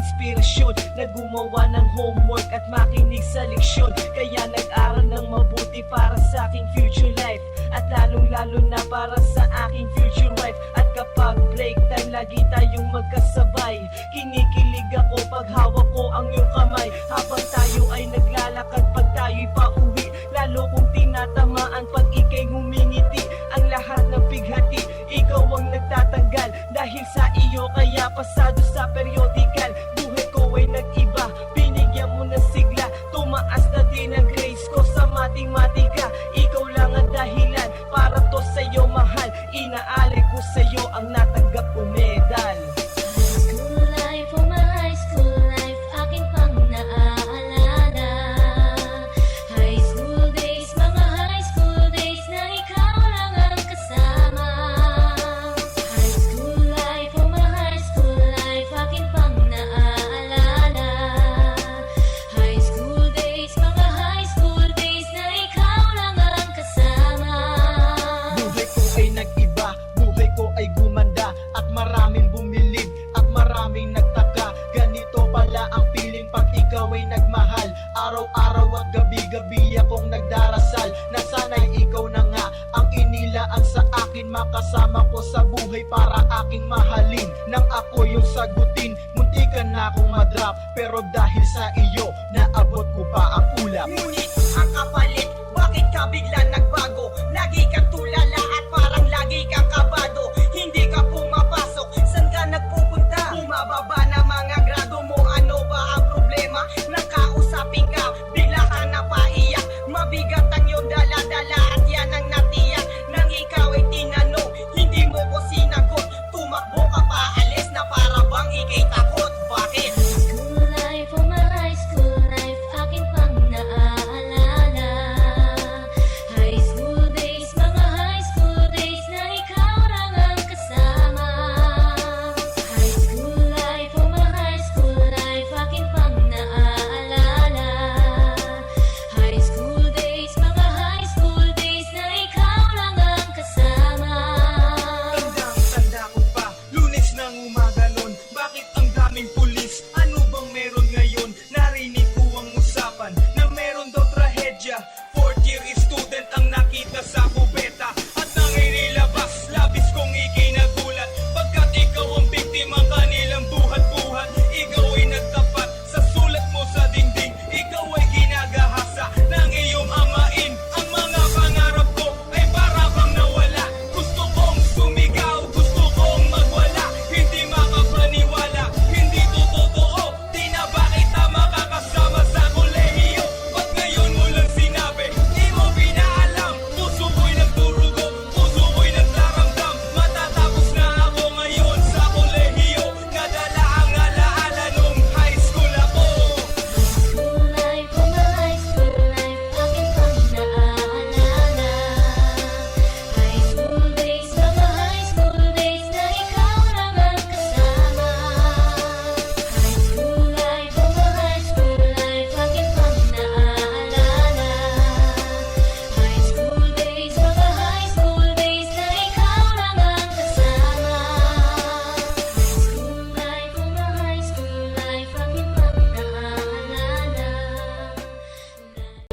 inspirasyon na gumawa ng homework at makinig sa leksyon. Kaya nag-aral ng mabuti para sa aking future life, at lalong-lalo na para sa aking future wife. At kapag break time, lagi tayong magkasabay. Kinikilig ako pag hawak ko ang iyong kamay, habang tayo ay naglalakad pag tayo'y pauwi. Lalo kong tinatamaan pag ika'y ngumingiti. Ang lahat ng pighati, ikaw ang nagtatanggal. Dahil sa iyo kaya pasado sa periodical. Buhay ko ay nag-iba, binigyan mo ng sigla. Tumaas na din ang grades ko sa matematika. Ikaw lang ang dahilan para to sa'yo mahal. Inaali ko sa'yo ang natanggap ko medal. School life, oh my high school life, aking pang naaalala. High school days, mga high school days na ikaw lang ang kasama. High school life, oh my high school life, aking pang naaalala. High school days, mga high school days na ikaw lang ang kasama. Buhay ko ay nag-iba, buhay ko ay gumanda, at maraming bumilig, at maraming nagtaka. Ganito pala ang feeling pag ikaw ay nagmahal. Araw-araw at gabi-gabi akong nagdarasal na sana'y ikaw na nga ang inilaan sa akin. Makasama ko sa buhay para aking mahalin. Nang ako yung sagutin, muntikan na akong madrop, pero dahil sa iyo,